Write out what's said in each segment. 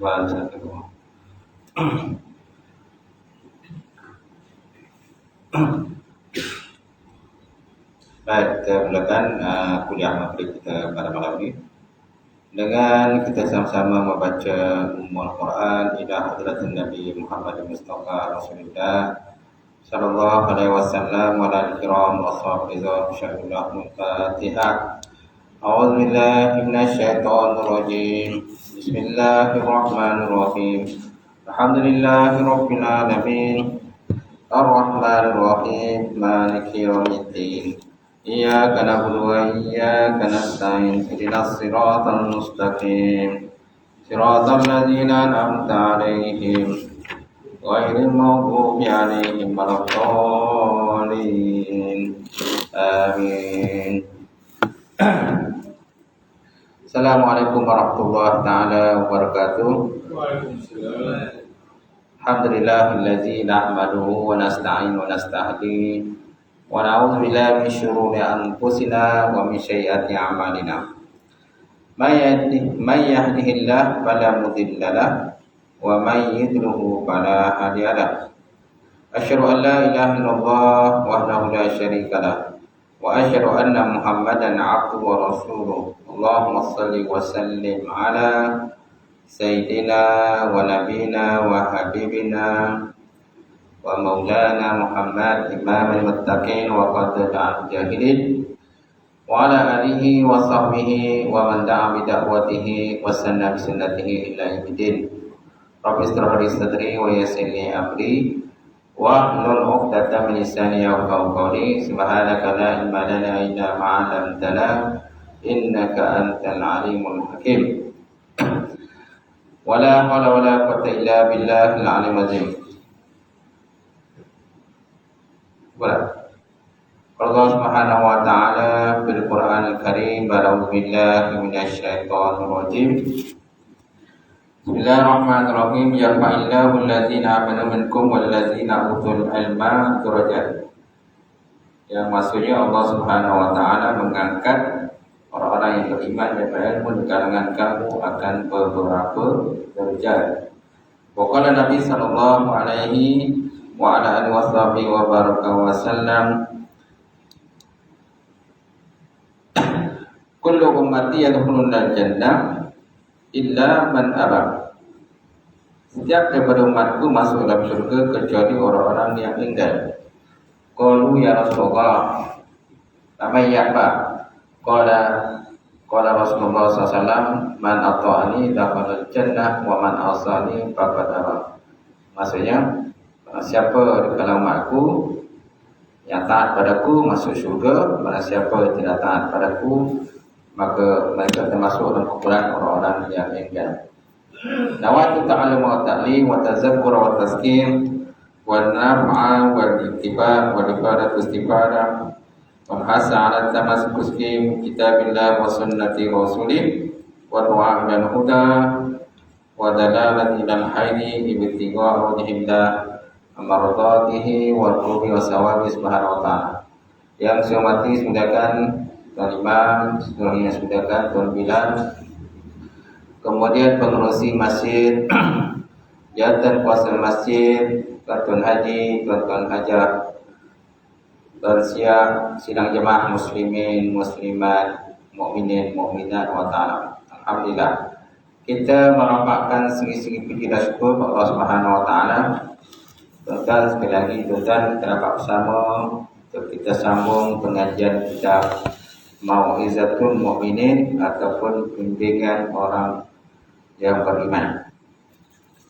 Wabarakatuh. Baik, kita mulakan kuliah maghrib kita pada malam ini dengan kita sama-sama membaca Ummul Quran ila hadratin Nabi Muhammad Mustafa Rasulullah sallallahu alaihi wasallam wa ala kiram ashab ridwan syahidullah Fatihah. A'udzu billahi minasyaitonir rajim. Bismillahirrahmanirrahim. Alhamdulillahirabbil alamin. Ar-Rahmanir Rahim. Maliki yaumiddin. Iyyaka na'budu wa iyyaka nasta'in. Ihdinas siratal mustaqim. Siratal ladzina an'amta 'alaihim ghairil maghdubi 'alaihim waladdallin. Amin. Assalamualaikum warahmatullahi taala wabarakatuh. Waalaikumsalam. Alhamdulillahillazi nahmaduhu wa nasta'inu wa nastahdi wa na'udzu billahi min syururi anfusina wa min sayyiati a'malina. May yahdihillahu fala mudilla lahu wa may yudlilhu fala hadiya lahu. Asyhadu an la ilaha illallah wahdahu la syarika lahu wa asyhadu anna Muhammadan 'abduhu wa rasuluh. Allahumma shalli wa sallim ala sayyidina wa nabiyina wa habibina wa maulana Muhammad imamil muttaqin wa qadil jahilin wa ala alihi wa sahbihi wa man da'a bi da'watihi wa sanna bi sunnatihi ila yaumil. Rabbi ishrah li sadri wa yassir li amri wa hlul 'uqdatam min lisani yafqahu qawli. Subhanaka la ilma lana illa ma 'allamtana innaka antal alimul hakim. Wala haula wala quwwata illa billahil aliyyil azim. Allah Subhanahu wa ta'ala fil Qur'anil Karim, a'udzu billahi minasyaitonir rajim. Bismillahirrahmanirrahim. Yarfa'illahu allazina amanu minkum wallazina utul ilma darajat. Yang maksudnya Allah Subhanahu wa ta'ala mengangkat orang-orang yang beriman dan berilmu di kalangan kamu akan beberapa derajat. Waqala Nabi sallallahu alaihi wa ala alihi wa baraka wa sallam, kullu ummati yadkhuluna jannah illa man aba. Setiap daripada umatku masuk dalam surga kecuali orang-orang yang enggan. Qalu ya Rasulullah, ramai ya Pak. Qala Rasulullah SAW, man ata'ani dakhalal jannah wa man asani faqad aba. Maksudnya, siapa di kalangan umatku yang taat padaku masuk syurga, mana siapa yang tidak taat padaku maka mereka termasuk dalam kumpulan orang-orang yang enggan. Nawatu ta'allum wa ta'lim wa tazakkur wa tazkir wa naf'a wa ittiba wa ibadat istifadah wa hasa 'ala tamassuki bi kitabillah wa sunnati rasulih wa du'a ila huda wa dalalati ila al-hayri ibtigha wajhillah amradatihi wa rubi wa sawabi subhanahu wa ta'ala. Yang saya hormati sudahkan Tuan Imam, seterusnya sudahkan Tuan Bilal, kemudian pengurusi masjid, jawatan kuasa masjid, Tuan Haji, Tuan Hajar, dan sidang jemaah muslimin, muslimat, mukminin, mukminat wa ta'ala. Alhamdulillah, kita merampakkan segi-segi puji dan syukur kepada Allah Subhanahu wa ta'ala. Tuan, sekali lagi tuan kita dapat bersama untuk kita sambung pengajian kitab Mau'izatul Mu'minin ataupun bimbingan orang yang beriman.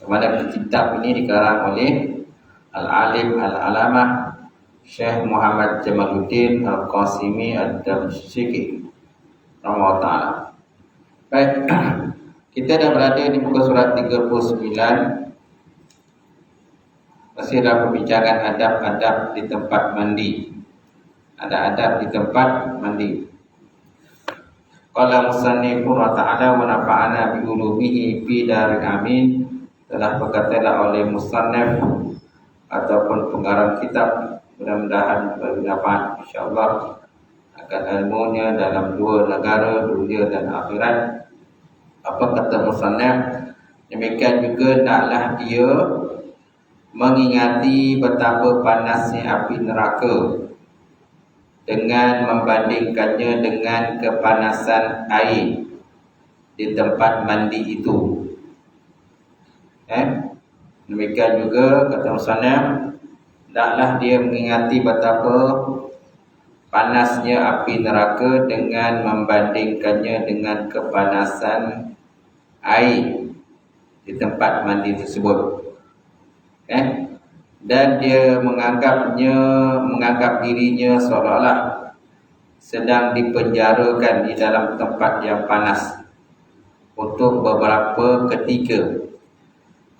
Kepada kitab ini dikarang oleh Al-Alim Al-Alamah Syekh Muhammad Jamaluddin Al-Qasimi Ad-Damsyiki rahimahullah ta'ala. Baik, kita dah berada di muka surat 39. Masih dalam pembicaraan adab-adab di tempat mandi. Ada adab di tempat mandi. Qala musannifu wa ta'ala wa nafa'ana bi ulumihi fi daril amin. Telah berkatalah oleh musannif ataupun pengarang kitab, mudah-mudahan bermanfaat insyaallah akan ilmunya dalam dua negara, dunia dan akhirat. Apa kata musannif? Demikian juga naklah dia mengingati betapa panasnya api neraka dengan membandingkannya dengan kepanasan air di tempat mandi itu. Demikian juga kata musannaf, hendaklah dia mengingati betapa panasnya api neraka dengan membandingkannya dengan kepanasan air di tempat mandi tersebut. Dan dia menganggap dirinya seolah-olah sedang dipenjarakan di dalam tempat yang panas untuk beberapa ketika.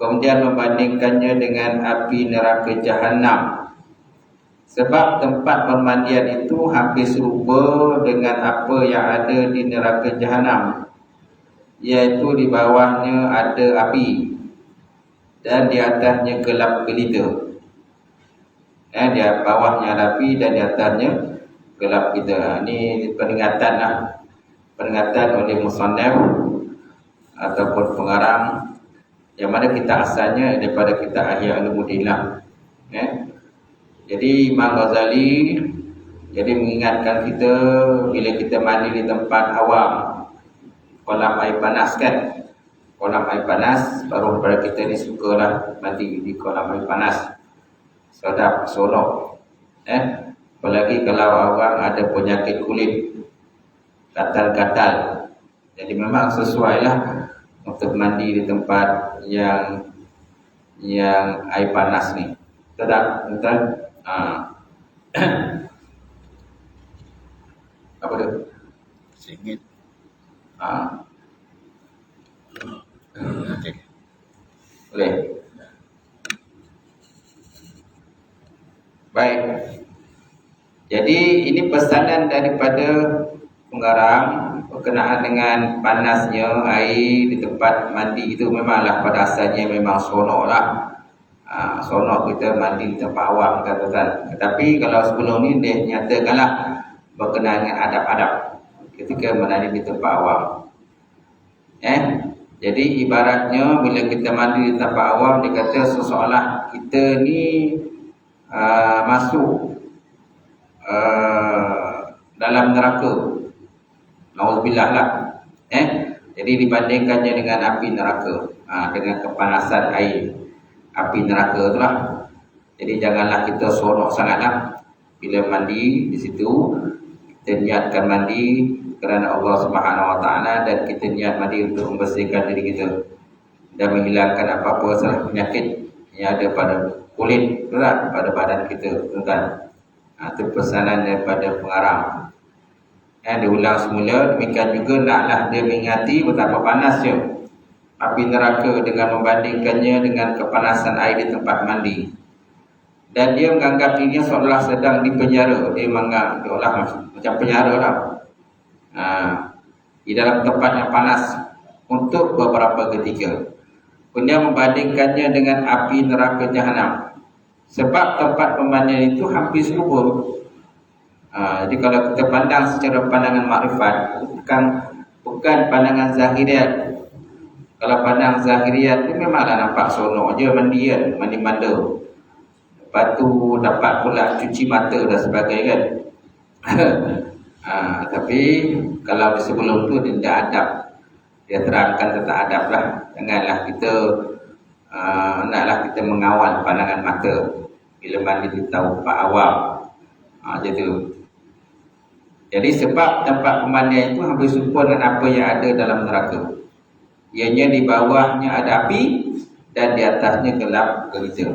Kemudian membandingkannya dengan api neraka Jahannam. Sebab tempat permandian itu hampir serupa dengan apa yang ada di neraka Jahannam, iaitu di bawahnya ada api dan di atasnya gelap gelita. Di bawahnya ada api dan di atasnya gelap gelita. Ini peringatan oleh musannaf ataupun pengarang, yang mana kita asalnya daripada kitab Ihya Ulumuddin. Jadi Imam Ghazali mengingatkan kita bila kita mandi di tempat awam, kolam air panas kan. Kolam air panas, baru pada kita ni sukalah mandi di kolam air panas. Sedap, seronok. Apalagi kalau orang ada penyakit kulit, gatal-gatal. Jadi memang sesuai lah untuk mandi di tempat yang air panas ni. Betul? Apa tu? Singit. Okay. Boleh. Baik. Jadi ini pesanan daripada pengarang berkenaan dengan panasnya air di tempat mandi itu. Memanglah pada asalnya memang seronok lah. Seronok kita mandi di tempat awam katakan. Tetapi kalau sebelum ni dia nyatakanlah berkenaan dengan adab-adab ketika mandi di tempat awam. Jadi ibaratnya bila kita mandi di tempat awam, dia kata seolah kita ni masuk dalam neraka. Nauzubillah lah. Jadi dibandingkannya dengan api neraka, dengan kepanasan air api neraka itulah. Jadi janganlah kita seronok sangatlah bila mandi di situ. Kita niatkan mandi kerana Allah Subhanahu Wa Taala, dan kita niat mandi untuk membersihkan diri kita dan menghilangkan apa-apa salah penyakit yang ada pada kulit, pada badan kita, tuan-tuan. Itu pesanan daripada pengarang. Diulang semula. Demikian juga naklah dia mengingati betapa panasnya api neraka dengan membandingkannya dengan kepanasan air di tempat mandi. Dan dia menganggap dirinya seolah sedang dipenjara. Dia menganggap seolah macam penjara lah. Di dalam tempat yang panas untuk beberapa ketika. Kemudian membandingkannya dengan api neraka Jahannam. Sebab tempat pemandian itu hampir serupa. Jadi kalau kita pandang secara pandangan makrifat, bukan pandangan zahiriat. Kalau pandang zahiriat itu memanglah nampak seronok je mandi kan, mandi manda. Lepas tu dapat pula cuci mata dan sebagainya kan. Tapi kalau di sebelum tu dia tidak adab. Dia terangkan tentang adab lah. Janganlah kita naklah kita mengawal pandangan mata bila mandi di tempat awam. Jadi sebab tempat pemandian itu hampir serupa dengan apa yang ada dalam neraka. Ianya di bawahnya ada api dan di atasnya gelap gelita.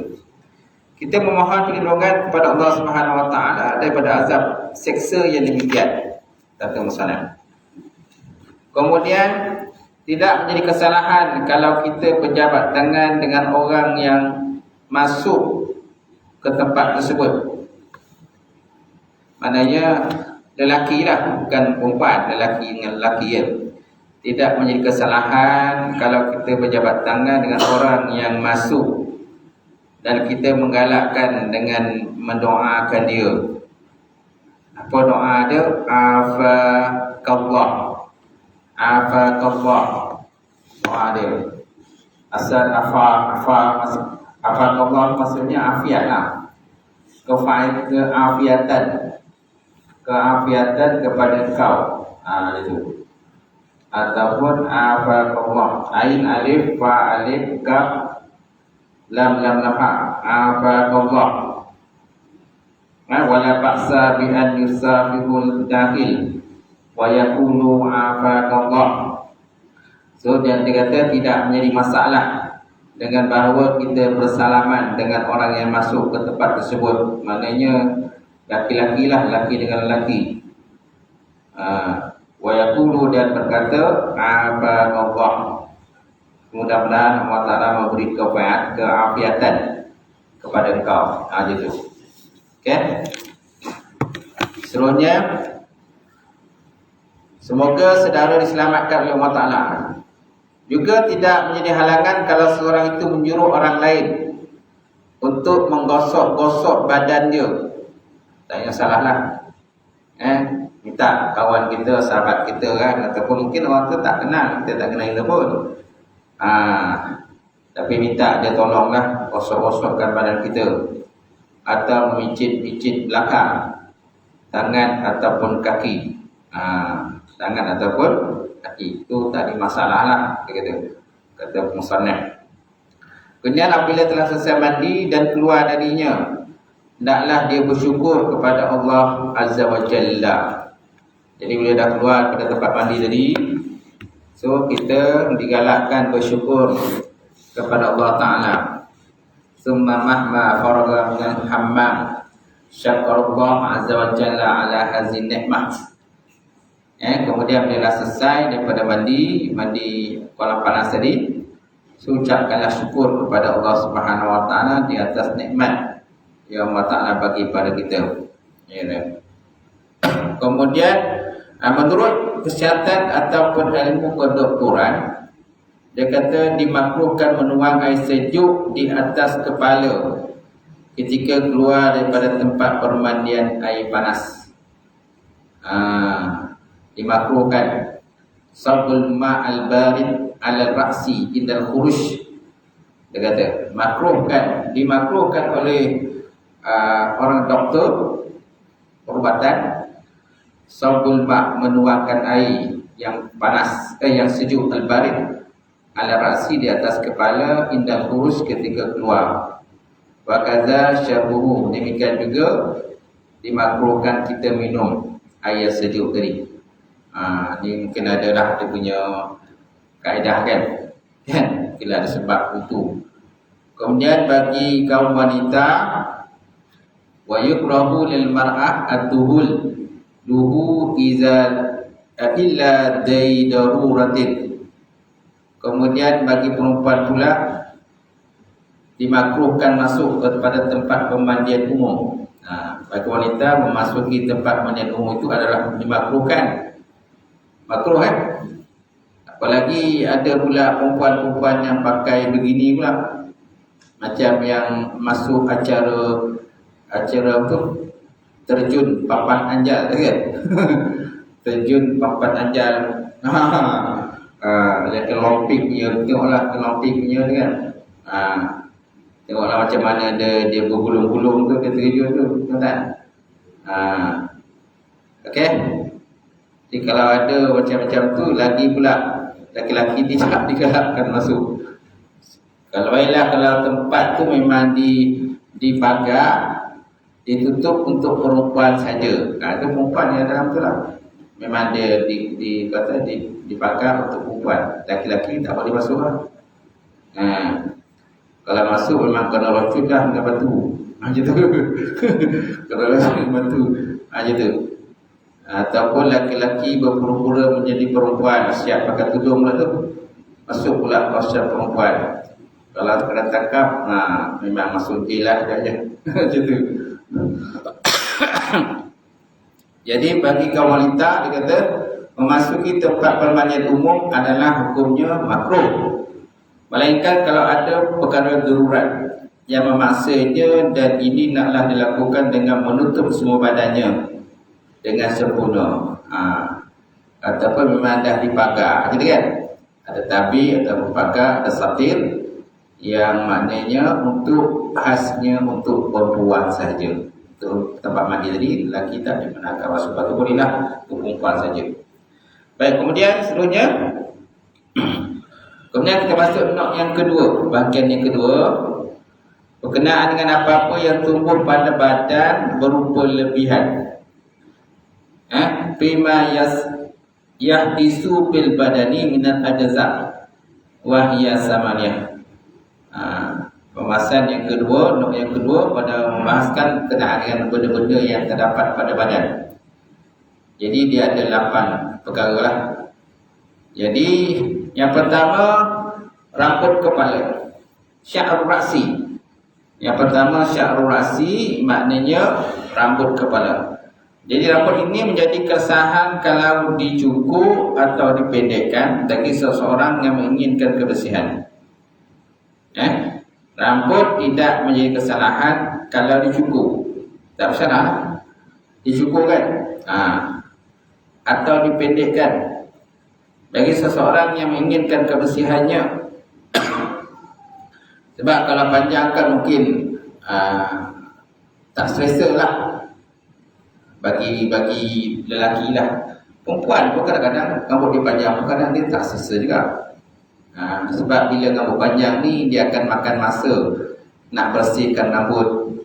Kita memohon perlindungan kepada Allah Subhanahu Wa Taala daripada azab seksa yang demikian. Kata musannaf. Kemudian tidak menjadi kesalahan kalau kita berjabat tangan dengan orang yang masuk ke tempat tersebut. Maknanya lelaki lah, bukan perempuan, lelaki dengan lelaki ya. Tidak menjadi kesalahan kalau kita berjabat tangan dengan orang yang masuk dan kita menggalakkan dengan mendoakan dia. Apa doa dia? Afakallah. Afakallah. Doa dia. Asal Allah maksudnya afiat lah. Keafiatan kepada kau. Itu. Ataupun afaqallah. Ain alif fa alif kaf lam lam lam ha. Afaqallah. Wala ba'sa bi an yusafihul dakhil wa yaqulu afaqallah. So dia kata tidak menjadi masalah dengan bahawa kita bersalaman dengan orang yang masuk ke tempat tersebut. Maknanya laki-laki lah, laki dengan lelaki. Wa yaqulu dan berkata afaqallah. Mudah-mudahan Allah Ta'ala memberi keafiatan kepada engkau. Gitu. Okay. Seterusnya, semoga saudara diselamatkan oleh Allah Ta'ala. Juga tidak menjadi halangan kalau seorang itu menyuruh orang lain untuk menggosok-gosok badan dia. Tak payah salah lah. Minta kawan kita, sahabat kita kan, ataupun mungkin orang tu tak kenal, kita tak kenal kita pun. Tapi minta dia tolonglah gosok-gosokkan badan kita. Atau memicit-micit belakang tangan ataupun kaki. Tangan ataupun kaki, itu tak ada masalah lah, kata musannaf. Kemudian apabila telah selesai mandi dan keluar darinya, hendaklah dia bersyukur kepada Allah Azza wa Jalla. Jadi bila dah keluar pada tempat mandi tadi, so kita digalakkan bersyukur kepada Allah Ta'ala. Summa mahma faraga minal hammam syakarallah Azza wa Jalla ala hazin ni'mah. Kemudian bila selesai daripada mandi kolam panas tadi, so ucapkanlah syukur kepada Allah Subhanahu wa Ta'ala di atas nikmat yang Allah Ta'ala bagi pada kita. Kemudian menurut kesihatan ataupun ilmu kedoktoran, dia kata dimakruhkan menuang air sejuk di atas kepala ketika keluar daripada tempat permandian air panas. Dimakruhkan sabul ma'al barid 'ala ra'si indal khuruj. Dia kata dimakruhkan oleh orang doktor perubatan, sabul ma' menuangkan air yang panas, yang sejuk, al-barid 'ala ra'si di atas kepala indal khuruj ketika keluar. Wa kadza syarbuhu, demikian juga dimakruhkan kita minum air sejuk tadi. Ni mungkin adalah dia punya kaedah kan. Bila ada sebab itu. Kemudian bagi kaum wanita, wa yukrahu lil mar'ah at-tuhul luhu illa daruratin. Kemudian bagi perempuan pula dimakruhkan masuk kepada tempat pemandian umum. Bagi wanita memasuki tempat pemandian umum itu adalah dimakruhkan. Makruh kan? Apalagi ada pula perempuan-perempuan yang pakai begini pula, macam yang masuk acara tu terjun papan anjal kan? Terjun papan anjal. Kelompik punya, tengoklah kelompik punya kan. Tengoklah macam mana dia bergulung-gulung tu, dia terjun tu, tuan-tuan. Okey. Jadi kalau ada macam-macam tu, lagi pula laki-laki tidak digalakkan masuk. Kalau tempat tu memang dipagar, ditutup untuk perempuan saja. Itu perempuan yang dalam tu lah. Memang dia dipagar untuk perempuan. Laki-laki tak boleh masuk lah. Kalau masuk memang kena rocut dah dengan batu. Macam tu. Kalau rocut dengan batu. Macam tu. Ataupun laki-laki berpura-pura menjadi perempuan, siap pakai tudung lah tu, masuk pula kostum perempuan. Kalau kena tangkap, memang masuk jail lah saja. Macam tu. Jadi bagi kaum wanita, dia kata memasuki tempat permandian umum adalah hukumnya makruh, melainkan kalau ada perkara darurat yang memaksanya, dan ini naklah dilakukan dengan menutup semua badannya dengan sempurna. Ataupun memang dah dipagar, jadi kan ada tabi, ada pagar, ada satir, yang maknanya untuk khasnya untuk perempuan saja. Untuk tempat mandi tadi lelaki tak dibenarkan masuk, batu bolehlah untuk perempuan saja. Baik, kemudian seterusnya kemudian kita masuk nok yang kedua, bahagian yang kedua, berkenaan dengan apa-apa yang tumbuh pada badan berupa lebihan. Bima yahdisu bil badani minat ajza wa hiya samaniyah. Pembahasan yang kedua, nok yang kedua pada membahaskan berkenaan dengan benda-benda yang terdapat pada badan. Jadi dia ada 8 perkara lah. Jadi yang pertama, rambut kepala, sya'rul ra'si. Yang pertama, sya'rul ra'si maknanya rambut kepala. Jadi rambut ini menjadi kesahan kalau dicukur atau dipendekkan bagi seseorang yang menginginkan kebersihan. Rambut tidak menjadi kesalahan kalau dicukur. Tak bersalah. Dicukur kan? Atau dipendekkan bagi seseorang yang menginginkan kebersihannya. Sebab kalau panjang kan mungkin tak selesa lah bagi lelaki lah. Perempuan pun kadang-kadang rambut dia panjang, kadang dia tak selesa juga. Sebab bila rambut panjang ni dia akan makan masa nak bersihkan rambut,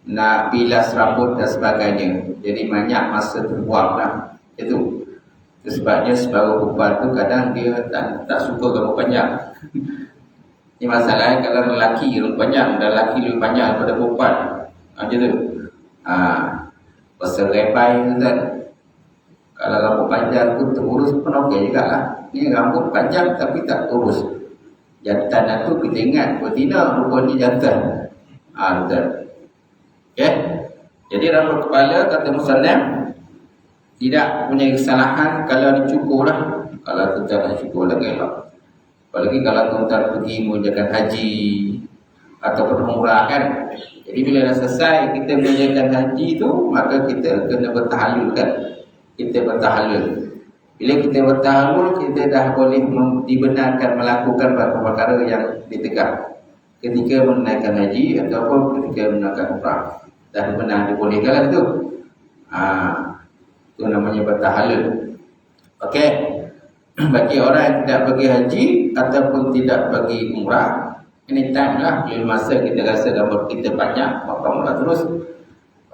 nak bilas rambut dan sebagainya. Jadi banyak masa terbuang lah. Itu sebabnya sebagai perempuan tu kadang dia tak suka rambut panjang. Ini masalahnya kalau lelaki rambut panjang dan lelaki lebih panjang daripada perempuan. Macam tu. Pasal rebai tu kan. Kalau rambut panjang tu terurus pun okey juga lah. Ni rambut panjang tapi tak terurus. Jantan tu kita ingat betina rupanya jantan. Betul. Okay. Jadi rambut kepala kata Musannaf tidak punya kesalahan kalau dicukur lah. Kalau kita nak cukur lagi lah. Apalagi kalau tuan-tuan pergi mengerjakan haji ataupun umrah kan. Jadi bila dah selesai kita mengerjakan haji tu, maka kita kena bertahalul kan. Kita bertahalul. Bila kita bertahalul, kita dah boleh dibenarkan melakukan beberapa perkara yang ditegak ketika menunaikan haji ataupun ketika menunaikan umrah. Dah benar dibolehkan lah tu. Itu namanya bertahalul. Okey. Bagi orang yang tidak pergi haji ataupun tidak pergi umrah, anytime lah, bila masa kita rasa rambut kita banyak, maka umrah terus.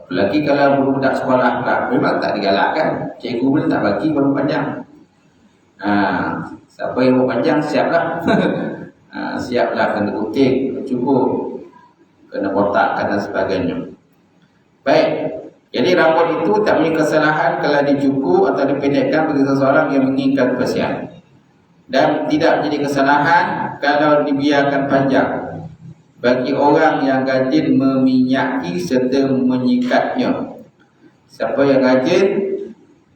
Apalagi kalau budak sekolah pula, memang tak digalakkan. Cikgu pun tak bagi rambut panjang. Siapa yang rambut panjang, siaplah. Siaplah kena gunting, cukur, kena botakkan dan sebagainya. Baik. Jadi rambut itu tak punya kesalahan kalau dicukur atau dipendekkan bagi seseorang yang menginginkan kebersihan. Dan tidak menjadi kesalahan kalau dibiarkan panjang bagi orang yang rajin meminyaki serta menyikatnya. Siapa yang rajin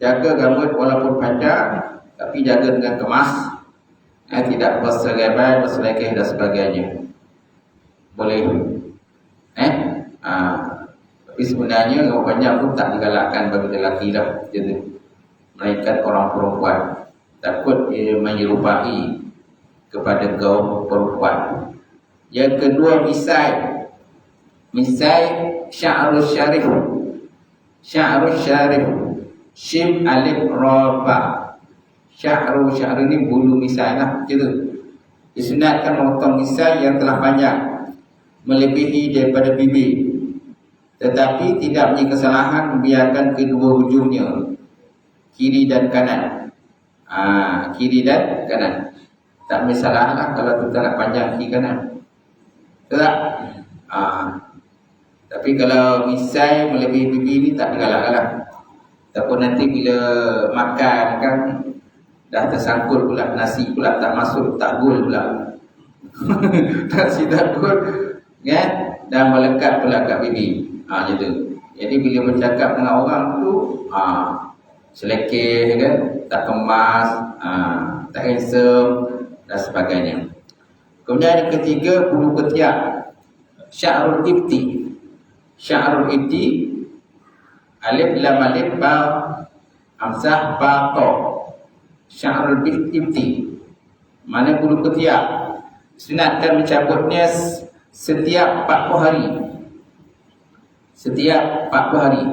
jaga rambut walaupun panjang tapi jaga dengan kemas, tidak berselebai, berselekeh dan sebagainya. Boleh. Tapi sebenarnya rambut panjang pun tak digalakkan bagi lelaki lah, melainkan orang perempuan. Takut ia menyerupai kepada kaum perempuan. Yang kedua, misai sya'rul syarif. Sya'rul syarif, shim alif ra ba. Sya'rul ni bulu misai lah, gitu. Disunatkan memotong misai yang telah panjang melebihi daripada bibir, tetapi tidak punya kesalahan membiarkan kedua hujungnya, kiri dan kanan. Kiri dan kanan. Tak masalah lah kalau kita nak panjang kiri kanan. Tak? Tapi kalau misai melebihi pipi ni tak digalakkan lah. Ataupun nanti bila makan kan dah tersangkut pula nasi pula tak masuk, tak gul pula. Nasi tak gul kan? Dan melekat pula kat pipi. Gitu. Jadi bila bercakap dengan orang tu selekeh kan, tak kemas, tak handsome dan sebagainya. Kemudian yang ketiga, bulu ketiak, sya'rul ibti. Sya'rul ibti, alif lam alif ba hamzah ba ta. Sya'rul ibti, mana bulu ketiak. Sunatkan mencabutnya setiap 40 hari. Setiap 40 hari.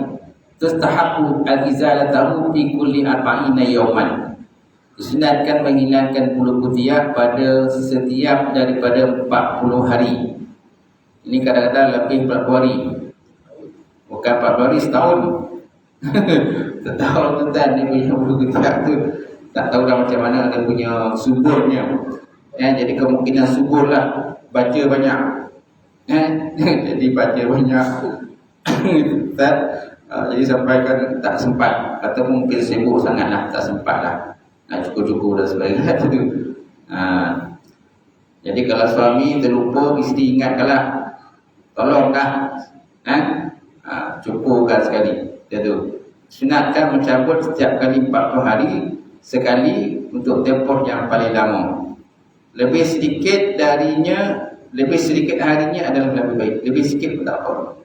Tustahabu al-izalatahu fi kulli arba'ina yawman. Disunatkan menghilangkan bulu kutiak pada setiap daripada 40 hari. Ini kadang-kadang lebih 40 hari. Bukan 40 hari, setahun. Setahun tuan dia punya bulu kutiak tu. Tak tahulah macam mana dia punya suburnya. Jadi kemungkinan subur lah. Baca banyak. Jadi baca banyak. Jadi sampai kan tak sempat. Atau mungkin sibuk sangat lah. Tak sempat lah. Nak cukup-cukup dan sebagainya tu. Jadi kalau suami terlupa, isteri ingatkanlah, tolonglah cukupkan sekali. Itu sunatkan mencabut setiap kali 40 hari sekali untuk tempoh yang paling lama. Lebih sedikit harinya adalah lebih baik. Lebih sikit pun tak apa,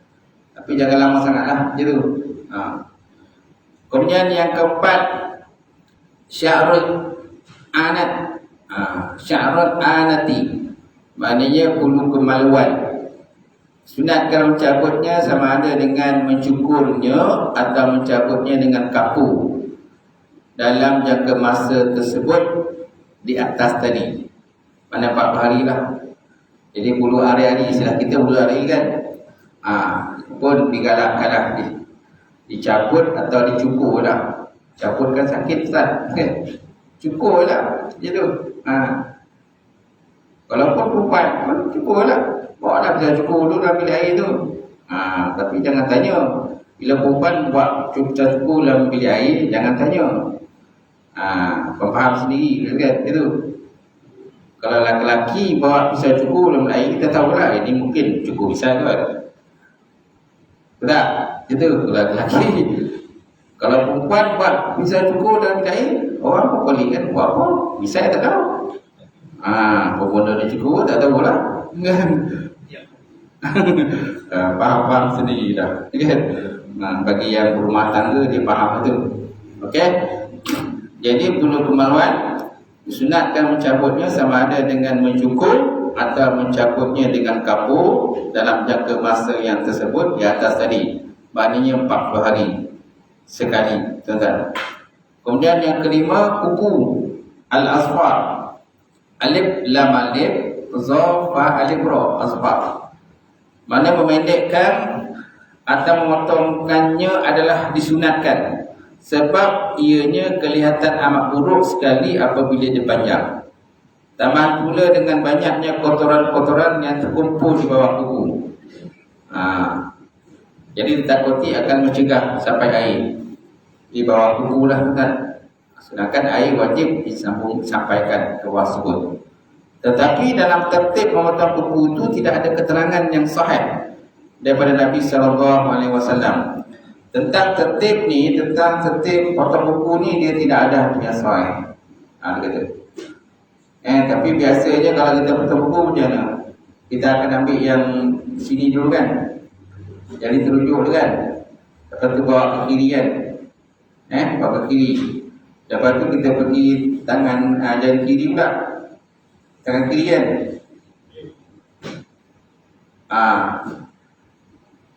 tapi jangan lama sangatlah. Gitu. Kemudian yang keempat, sya'rul anat. Sya'rul anati, maknanya bulu kemaluan. Sunatkan mencabutnya sama ada dengan mencukurnya atau mencabutnya dengan kapu dalam jangka masa tersebut di atas tadi. Mana 40 hari lah. Jadi bulu hari-hari, istilah kita bulu hari kan, pun digalak-galak dicabut atau dicukur lah. Cabut kan sakit Ustaz. Cukur lah. Gitu. Kalau pun perempuan, cukur lah. Bawa lah kita cukur dulu dalam bilik air tu. Tapi jangan tanya. Bila perempuan buat cukur dalam bilik air, jangan tanya. Faham sendiri kan? Gitu. Kalau lelaki bawa pisau cukur dalam air, kita tahulah ini mungkin cukur pisau kan. Tak? Itu kalau lelaki. Kalau perempuan buat pisau cukur dalam air, orang apa kali kan? Buat apa? Pisau tak tahu. Perempuan dah cukur tak tahulah. Faham sendiri dah. Bagi yang berumah tangga dia faham itu. Okey. Jadi bulu kemaluan disunatkan mencabutnya sama ada dengan mencukur atau mencabutnya dengan kapu dalam jangka masa yang tersebut di atas tadi. Maknanya 40 hari sekali, tuan-tuan. Kemudian yang kelima, kuku al-asfar. Alif lam alif za fa alif ra, asfar. Mana memendekkan atau memotongkannya adalah disunatkan, sebab ianya kelihatan amat buruk sekali apabila dia panjang. Tambah pula dengan banyaknya kotoran-kotoran yang terkumpul di bawah kuku. Jadi ditakuti akan mencegah sampai air di bawah kuku lah, kan? Sedangkan air wajib disampaikan ke bawah tersebut. Tetapi dalam tertib memotong kuku itu tidak ada keterangan yang sahih daripada Nabi SAW. Tentang tertib ni, tentang tertib potong kuku ni, dia tidak ada yang sahih. Dia kata. Tapi biasanya kalau kita potong kuku macam mana? Kita akan ambil yang sini dulu kan? Jadi terujuk dulu kan? Lepas tu bawa ke kiri kan? Bawa ke kiri. Lepas tu kita pergi tangan jari kiri pula. Tangan kiri kan?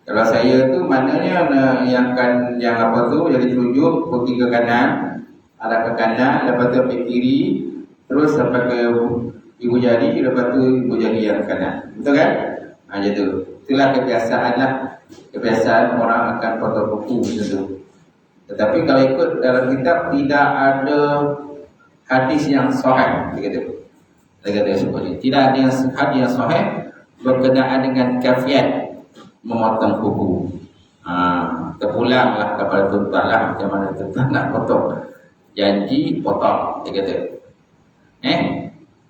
Kalau saya tu maknanya yang apa tu, jadi terujuk pergi ke kanan, arah ke kanan, lepas tu pergi kiri, terus sampai ke ibu jari, lepas tu ibu jari yang kanan. Betul kan? Macam tu. Itulah kebiasaan lah. Kebiasaan orang akan potong kuku macam tu. Tetapi kalau ikut dalam kitab tidak ada hadis yang sahih, dia kata seperti tidak ada hadis yang sahih berkenaan dengan kafiat memotong kuku. Terpulanglah kepada tuan-tuan lah macam mana tuan-tuan nak potong. Janji potong, dia kata.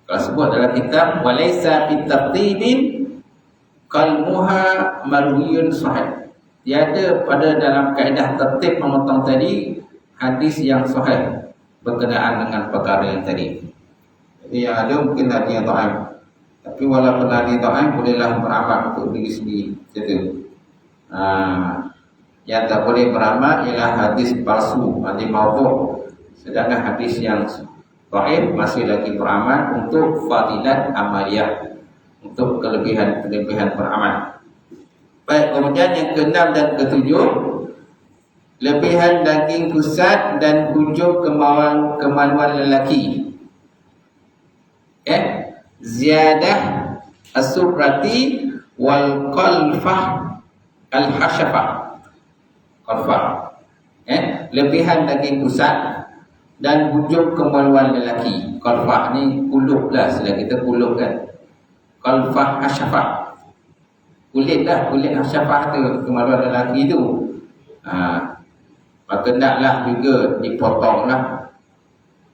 Kalau sebut dalam kitab, walaysa bitartibin qalmuha marwiyun sahih. Tiada pada dalam kaedah tertib memotong tadi hadis yang sahih berkenaan dengan perkara yang tadi. Jadi yang ada mungkin hadis yang dhaif. Tapi walaupun hadis dhaif, bolehlah beramal untuk diri sendiri. Gitu. Yang tak boleh beramal ialah hadis palsu, hadis maudhu'. Sedangkan hadis yang dhaif masih lagi beramal untuk fadilat amaliyah, untuk kelebihan beramal. Baik, kemudian yang ke-6 dan ke-7, lebihan daging pusat dan hujung kemaluan lelaki. Ziyadah as-surrati wal qalfah al-hashafah. Qalfah. Lebihan daging pusat dan hujung kemaluan lelaki. Qalfah ni kuluk lah, sila kita kuluk kan. Qalfah hashafah. Kulit hashafah tu, kemaluan lelaki tu. Maka naklah juga dipotong lah.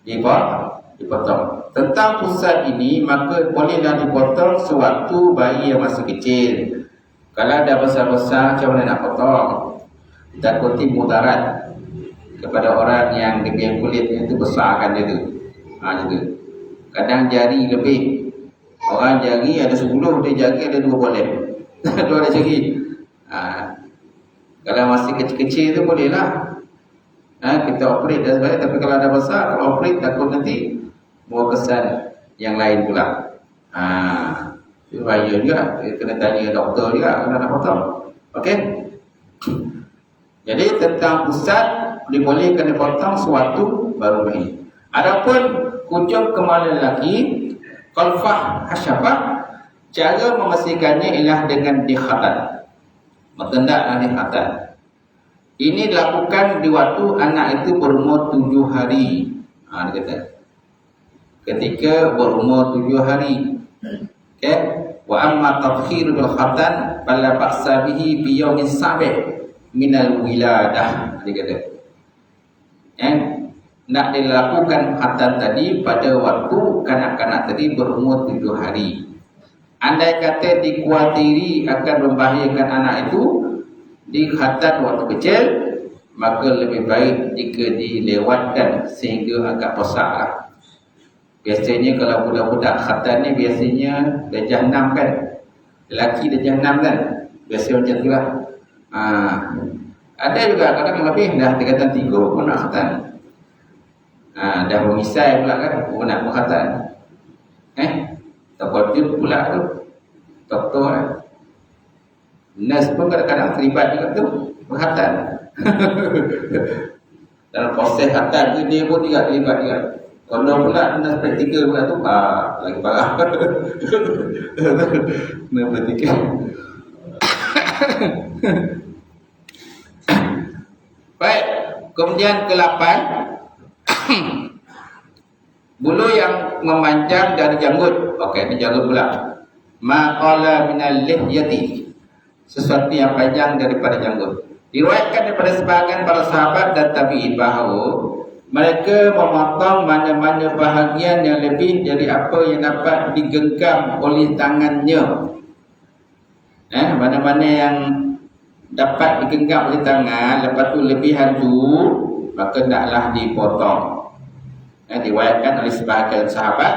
Dipotong. Tentang pusat ini, maka bolehlah dipotong sewaktu bayi yang masih kecil. Kalau dah besar-besar, macam mana nak potong? Takuti mudarat kepada orang yang dia kulitnya itu besarkan dia tu. Gitu. Kadang jari lebih. Orang jari ada 10, dia jari ada 2 boleh. 2 ada jari. Kalau masih kecil-kecil tu bolehlah. Kita operate dan sebagainya. Tapi kalau ada besar, kalau operate takut nanti bawa kesan yang lain pula. Itu bahaya juga. Kena tanya doktor juga kalau nak potong. Okey. Jadi tentang pusat dibolehkan dipotong sewaktu baru bayi. Adapun hujung kemaluan lelaki, qalfah hasyafah, cara membersihkannya ialah dengan dikhatan. Hendaklah dikhatan. Ini dilakukan di waktu anak itu berumur 7 hari. Dia kata. Ketika berumur 7 hari. Okey. Wa amma tadkhir bil khatan fala ba'sa bihi bi yaumin sabi' minal wiladah. Dia kata. Nak dilakukan khatan tadi pada waktu kanak-kanak tadi berumur 7 hari. Andai kata dikuatiri akan membahayakan anak itu di khatan waktu kecil, maka lebih baik jika dilewatkan sehingga agak besar. Biasanya kalau budak-budak khatan ni biasanya darjah 6 kan. Lelaki darjah 6 kan. Biasa macam tu lah. Ada juga kadang lebih dah tingkatan 3 pun nak khatan. Dah mengisai pula kan, pun nak khatan. Terkejut pula tu doktor nurse pun kadang-kadang terlibat juga tu berkhatan. Dalam proses khatan tu dia pun juga terlibat juga. Kalau pula nurse praktikal pula tu lagi parah. Nurse praktikal. Baik, kemudian ke-8, bulu yang memanjang dari janggut. Okey, ini janggut pula. Maqala minal lihyati, sesuatu yang panjang daripada janggut. Diriwayatkan daripada sebahagian para sahabat dan tabi'in bahawa mereka memotong mana-mana bahagian yang lebih dari apa yang dapat digenggam oleh tangannya. Mana-mana yang dapat digenggam oleh tangan, lepas tu lebihan tu, maka taklah dipotong. Diriwayatkan oleh sebahagian sahabat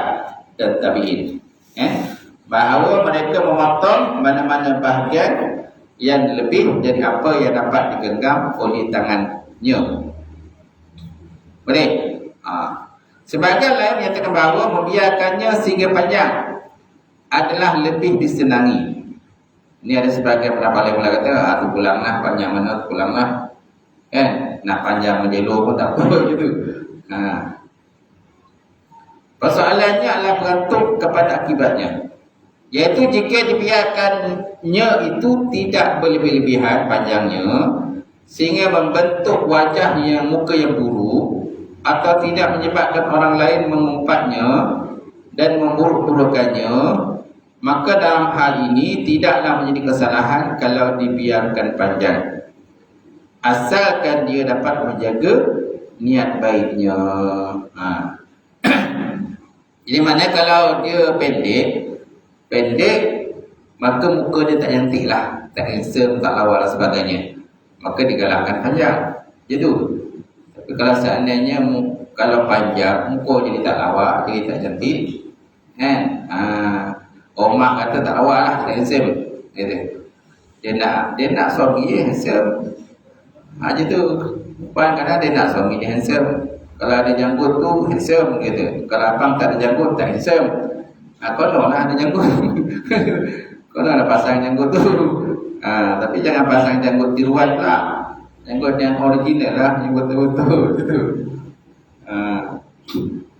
dan tabi'in. Bahawa mereka memotong mana-mana bahagian yang lebih dari apa yang dapat digenggam oleh tangannya. Boleh? Sebahagian lain menyatakan bahawa membiarkannya sehingga panjang adalah lebih disenangi. Ini ada sebahagian pendapat lain kata, tu pulanglah, panjang mana tu pulanglah. Nak panjang menjelo pun tak apa gitu. Persoalannya adalah bergantung kepada akibatnya. Iaitu jika dibiarkannya itu tidak berlebih-lebihan panjangnya sehingga membentuk wajah yang muka yang buruk, atau tidak menyebabkan orang lain mengumpatnya dan memburuk-burukkannya, maka dalam hal ini tidaklah menjadi kesalahan kalau dibiarkan panjang, asalkan dia dapat menjaga niat baiknya. Jadi mana kalau dia pendek, maka muka dia tak cantik lah, tak handsome, tak lawa dan sebagainya, maka digalakkan panjang. Jadi tapi kalau seandainya kalau panjang, muka jadi tak lawa, jadi tak cantik, Omah kata tak lawa lah, tak handsome. Dia nak suami dia handsome. Macam tu, kadang-kadang dia nak suami dia handsome, Kalau ada janggut tu handsome gitu. Kalau abang tak ada janggut tak handsome. Konon lah ada janggut. Konon ada pasang janggut tu. Tapi jangan pasang janggut tiruan lah. Janggut yang original lah, yang betul-betul gitu.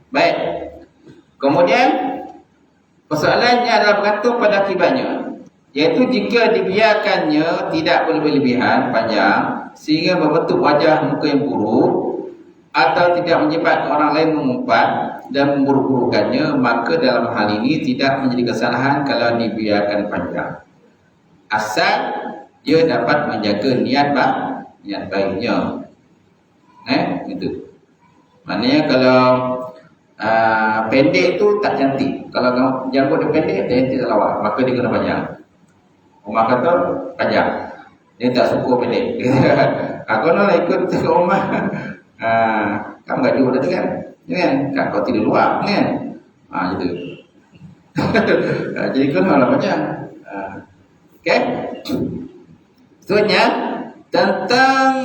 Baik. Kemudian persoalannya adalah bergantung pada akibatnya, iaitu jika dibiarkannya tidak berlebihan panjang sehingga membentuk wajah muka yang buruk atau tidak menyebabkan orang lain mengumpat dan memburuk-burukannya, maka dalam hal ini tidak menjadi kesalahan kalau dibiarkan panjang, asal ia dapat menjaga niat baiknya. Itu. Maknanya kalau pendek tu tak cantik. Kalau janggut dia pendek, dia cantik tak lawa, maka dia kena panjang. Umar kata panjang. Dia tak suka pendek. Aku nak ikut ke Umar. Kamu gaji dah tu kan? Kan kau tidur luar kan? Gitu. Jadi kau nak panjang. Okay? Seterusnya tentang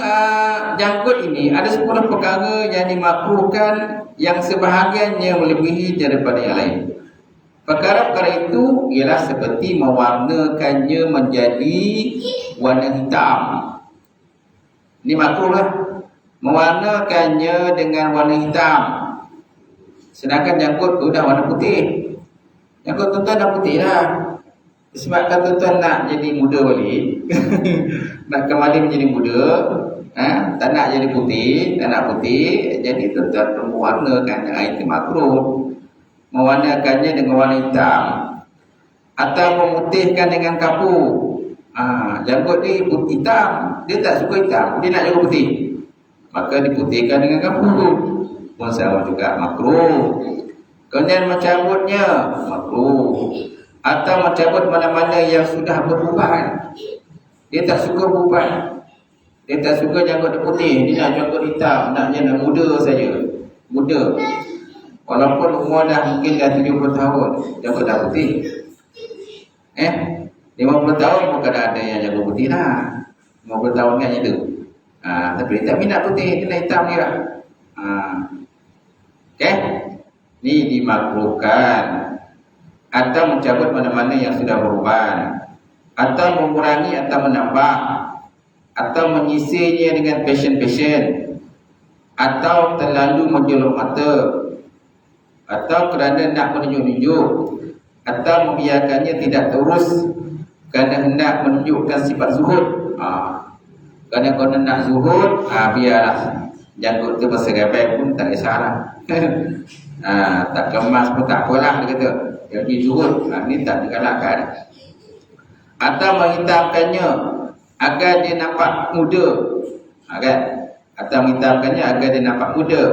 janggut ini ada 10 perkara yang dimakruhkan yang sebahagiannya melebihi daripada yang lain. Perkara-perkara itu ialah seperti mewarnakannya menjadi warna hitam. Ini makruhlah, mewarnakannya dengan warna hitam. Sedangkan janggut sudah warna putih. Janggut tuan-tuan dah putih dah. Sebabkan tuan-tuan nak jadi muda balik. Nak kembali menjadi muda, tak nak jadi putih, tak nak putih, jadi tuan-tuan mewarnakan dengan itu makruh. Mewarnakannya dengan warna hitam atau memutihkan dengan kapur. Janggut ni putih hitam, dia tak suka hitam, dia nak jaga putih, maka diputihkan dengan kapur pun sama juga makruh. Kemudian mencabutnya makruh, atau mencabut mana-mana yang sudah beruban. Dia tak suka beruban, dia tak suka janggut putih, dia nak janggut hitam, nak muda saja, muda. Walaupun umur dah mungkin dah 70 tahun, janggut dah putih. 50 tahun pun kadang ada yang jaga putih lah. 50 tahun kan itu. Tapi dia tak minat putih, dia nak hitam ni lah. Okay? Ni dimakruhkan. Atau mencabut mana-mana yang sudah beruban, atau mengurangi atau menambah, atau menyisirnya dengan passion-passion, atau terlalu menjolok mata, atau kerana nak menunjuk-nunjuk, atau membiarkannya tidak terus kerana hendak menunjukkan sifat zuhud. Kerana kalau nak zuhud, biarlah janggut tu berserai pun tak kisahlah. Tak kemas pun tak apalah, dia kata. Jadi zuhud, ni tak digalakkan. Atau menghitamkannya agar dia nampak muda, kan? Atau menghitamkannya agar dia nampak muda,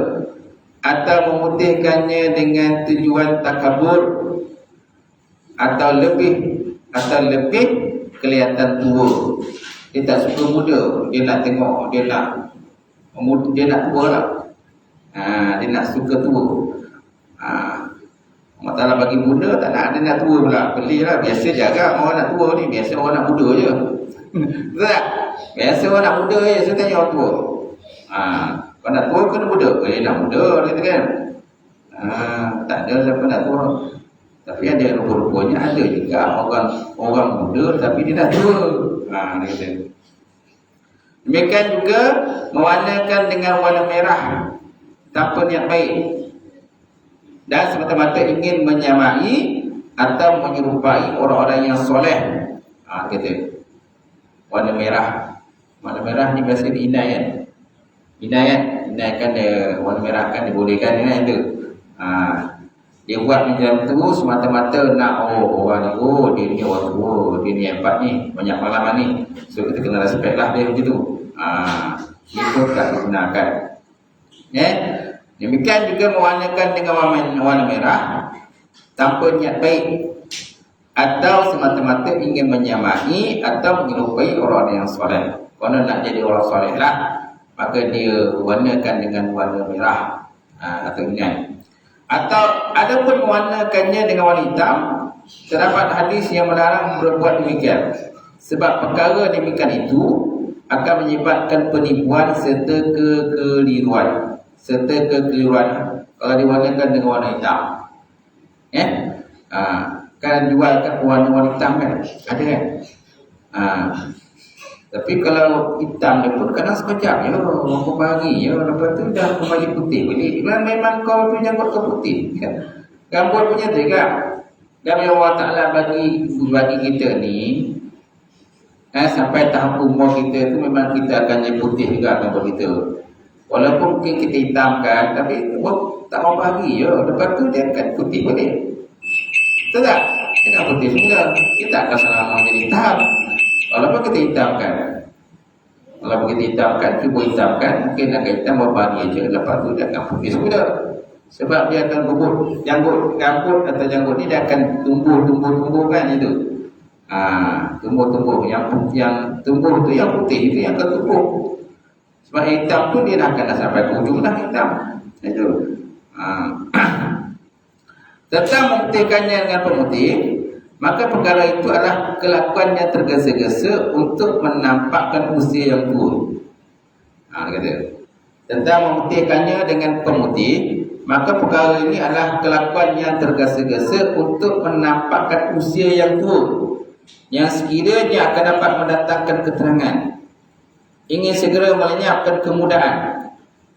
atau memutihkannya dengan tujuan takabur, atau lebih kelihatan tua. Dia tak suka muda, dia nak tengok, dia nak tua lah. Dia nak suka tua. Allah Ta'ala bagi muda, tak nak ada nak tua pula. Beli lah, biasa jaga orang nak tua ni. Biasa orang nak muda je. Betul tak? Biasa orang nak muda je, saya tanya orang tua. Kalau nak tua kena muda. Nak muda, kata kan. Tak ada siapa nak tua. Tapi ada rupa-rupanya, ada juga orang muda tapi dia dah tua. Dia kata. Demikian juga mewarnakan dengan warna merah tanpa niat baik, dan semata-mata ingin menyamai atau menyerupai orang-orang yang soleh. Kata warna merah. Warna merah ni biasa inayat. Inayat kan dia, warna merah kan dibolehkan kan itu. Dia buat macam tu semata-mata nak orang ni, dia ni orang tua, dia ni hebat ni, banyak pengalaman ni, so kita kena respect lah dia macam tu. Itu tak digunakan. Demikian juga mewarnakan dengan warna merah tanpa niat baik, atau semata-mata ingin menyamai atau menyerupai orang yang soleh. Kalau nak jadi orang soleh lah, maka dia warnakan dengan warna merah atau ingat. Atau ada pun mewarnakannya dengan warna hitam. Terdapat hadis yang melarang berbuat demikian, sebab perkara demikian itu akan menyebabkan penipuan serta kekeliruan. serta kekeliruan. Kalau diwarnakan dengan warna hitam, kan jual kat warna hitam kan, ada kan. Tapi kalau hitam dia pun kadang sekejap ya, berapa pagi ya, lepas tu dah kembali putih balik. Memang kau tu janggut kau putih kan. Rambut punya tu kan. Dan Allah Ta'ala bagi kita ni, sampai tahap umur kita tu memang kita akan jadi putih juga rambut kita. Walaupun mungkin kita hitamkan, tapi tak mau pagi ya, lepas tu dia akan putih balik. Betul tak? Dia akan putih semula. Kita akan selama jadi hitam. Walaupun kita hitamkan, cuba hitamkan, mungkin akan hitam beberapa hari je, lepas tu dia akan putih semula. Sebab dia akan gugur, rambut atau janggut ni dia akan tumbuh kan itu. Tumbuh. Yang tumbuh tu yang putih itu yang akan tumbuh. Sebab hitam tu dia akan dah sampai ke ujung dah hitam. Itu. Tentang memutihkannya dengan pemutih, maka perkara itu adalah kelakuan yang tergesa-gesa untuk menampakkan usia yang tua. Dia kata. Tentang memutihkannya dengan pemutih, maka perkara ini adalah kelakuan yang tergesa-gesa untuk menampakkan usia yang tua, yang sekiranya akan dapat mendatangkan keterangan, ingin segera melenyapkan kemudahan,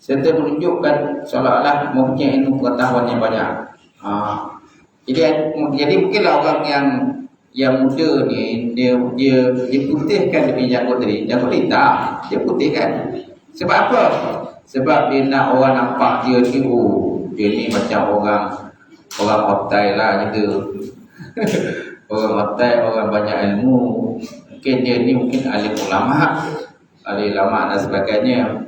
serta menunjukkan seolah-olah mempunyai ilmu pengetahuan yang banyak. Jadi mungkinlah orang yang muda ni dia putihkan dia punya janggut tadi. Janggut hitam, dia putihkan. Sebab apa? Sebab dia nak orang nampak dia ni, dia ni macam orang otai lah gitu. Orang otai, orang banyak ilmu. Mungkin dia ni ahli ulama dan sebagainya.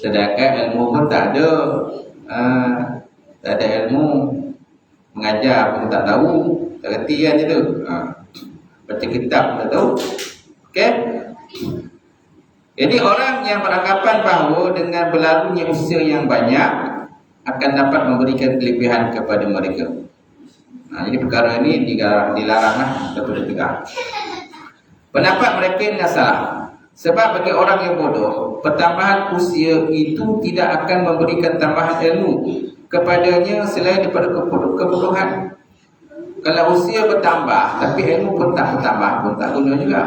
Sedangkan ilmu pun tak ada. Tak ada ilmu, mengajar pun tak tahu, tak kerti kan itu. Baca kitab pun tak tahu. Okey. Jadi orang yang beranggapan bahawa dengan berlalunya usia yang banyak akan dapat memberikan kelebihan kepada mereka. Jadi perkara ini dilaranglah daripada tegak. Pendapat mereka ini salah. Sebab bagi orang yang bodoh, pertambahan usia itu tidak akan memberikan tambahan ilmu kepadanya selain daripada kebodohan. Kalau usia bertambah tapi ilmu pun tak bertambah, pun tak guna juga.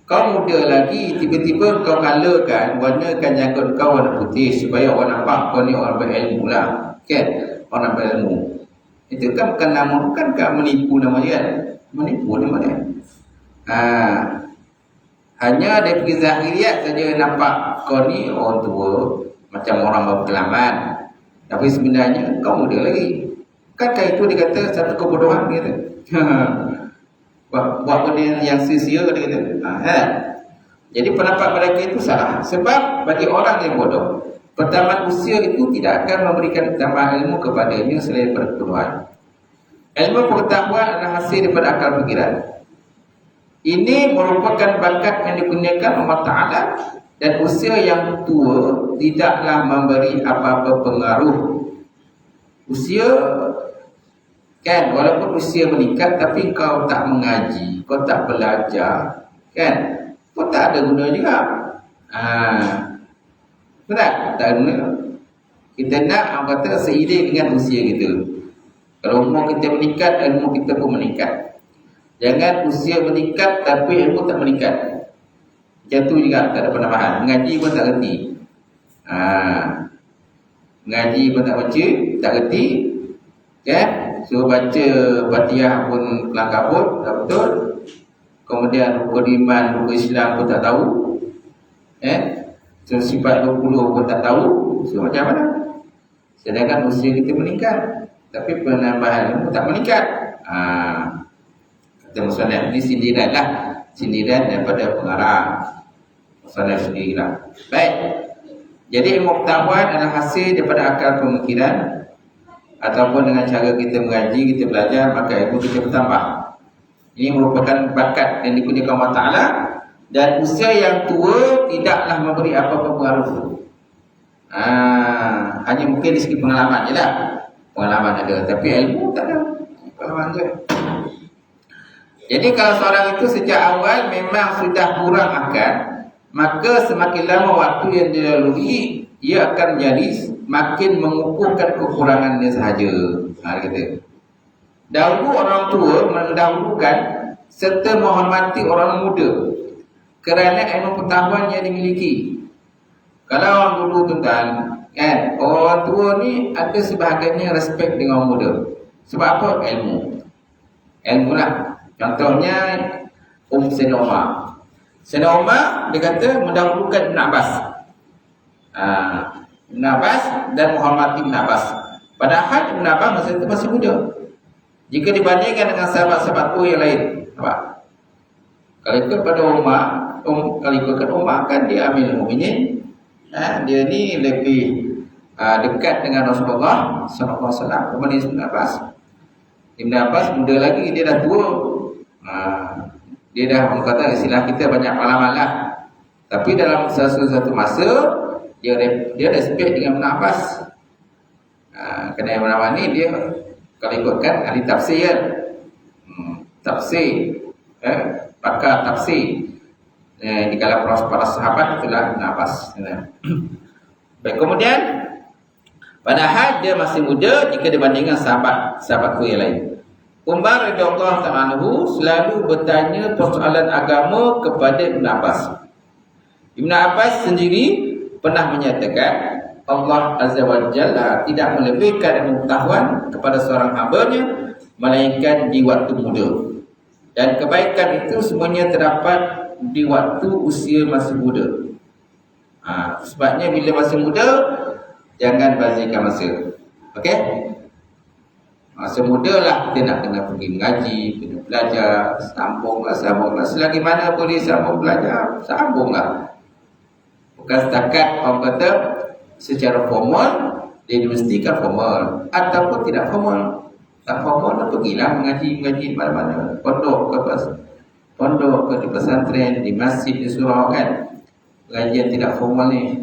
Kau muda lagi, tiba-tiba kau kalakan, warnakan janggut kau warna putih supaya orang nampak kau ni orang berilmu lah. Kan? Orang berilmu. Itu kan bukan nama, bukan menipu nama dia kan? Menipu nama dia. Hanya dari segi zahiriat saja nampak kau ni orang tua, macam orang berpengalaman. Tapi sebenarnya kau muda lagi. Kankah itu dikata satu kebodohan dia? Buat benda yang sia-sia dia kata. Jadi pendapat mereka itu salah. Sebab bagi orang yang bodoh, pertambahan usia itu tidak akan memberikan tambahan ilmu kepadanya selain perkebodohan. Ilmu pengetahuan adalah hasil daripada akal fikiran. Ini merupakan bakat yang digunakan Allah Ta'ala, dan usia yang tua tidaklah memberi apa-apa pengaruh. Usia kan, walaupun usia meningkat tapi kau tak mengaji, kau tak belajar, kan, kau tak ada guna juga. Betul? Tak ada guna. Kita nak orang kata seiring dengan usia kita. Kalau umur kita meningkat, ilmu kita pun meningkat. Jangan usia meningkat tapi ilmu tak meningkat. Jatuh juga, tak ada penambahan. Mengaji pun tak reti. Mengaji pun tak baca, tak reti. Kan? Suruh baca Fatihah pun kelang kabut, tak betul. Kemudian rukun iman, rukun Islam pun tak tahu. So, sifat 20 pun tak tahu. So, macam mana? Sedangkan usia kita meningkat, tapi penambahan pun tak meningkat. Kata musannaf ni sindiran lah. Sindiran daripada pengarang. Musannaf sendirilah. Baik. Jadi ilmu pengetahuan adalah hasil daripada akal pemikiran, ataupun dengan cara kita mengaji, kita belajar, maka ilmu kita bertambah. Ini merupakan bakat yang digunakan Allah Ta'ala, dan usia yang tua tidaklah memberi apa-apa pengaruh. Hanya mungkin dari segi pengalaman je lah. Pengalaman ada, tapi ilmu tak ada. Pengalaman je. Jadi kalau seorang itu sejak awal memang sudah kurang akal, maka semakin lama waktu yang dilalui, ia akan menjadi makin mengukuhkan kekurangannya sahaja. Kata. Dahulu orang tua mendahulukan serta menghormati orang muda kerana ilmu pengetahuan yang dimiliki. Kalau orang dulu tuan, orang tua ni ada sebahagiannya respect dengan orang muda. Sebab apa? Ilmu lah. Contohnya Sayyidina Umar. Sayyidina Umar dia kata mendahulukan Ibn Abbas. Ibn Abbas dan menghormati Ibn Abbas. Padahal Ibn Abbas masa itu masih muda. Jika dibandingkan dengan sahabat-sahabat tua yang lain. Nampak? Kalau ikut pada Umar, kalau ikutkan Umar kan dia Amirul Mukminin. Dia ni lebih dekat dengan Rasulullah sallallahu alaihi wasallam berbanding Ibn Abbas. Ibn Abbas muda lagi, dia dah tua. Dia dah, orang kata istilah kita, banyak pengalaman lah. Tapi dalam satu masa dia respect dengan Ibn Abbas. Kerana Ibn Abbas ni dia kalau ikutkan ahli tafsir kan. Tafsir, pakar tafsir. Di kalangan para sahabat itulah Ibn Abbas. Baik, kemudian padahal dia masih muda jika dibandingkan sahabat yang lain. Umar radhiyallahu ta'ala anhu selalu bertanya persoalan agama kepada Ibn Abbas. Ibn Abbas sendiri pernah menyatakan Allah Azza wa Jalla tidak melebihkan ilmu pengetahuan kepada seorang hamba-Nya melainkan di waktu muda. Dan kebaikan itu semuanya terdapat di waktu usia masih muda. Sebabnya bila masih muda, jangan bazirkan masa. Okey? Masa muda lah kita nak kena pergi mengaji, kena belajar, sambunglah. Selagi mana boleh sambung belajar, sambunglah. Bukan setakat orang kata secara formal, di universiti kan formal, ataupun tidak formal. Tak formal, pergilah mengaji di mana-mana. Pondok ke di pesantren, di masjid, di surau kan. Pengajian tidak formal ni.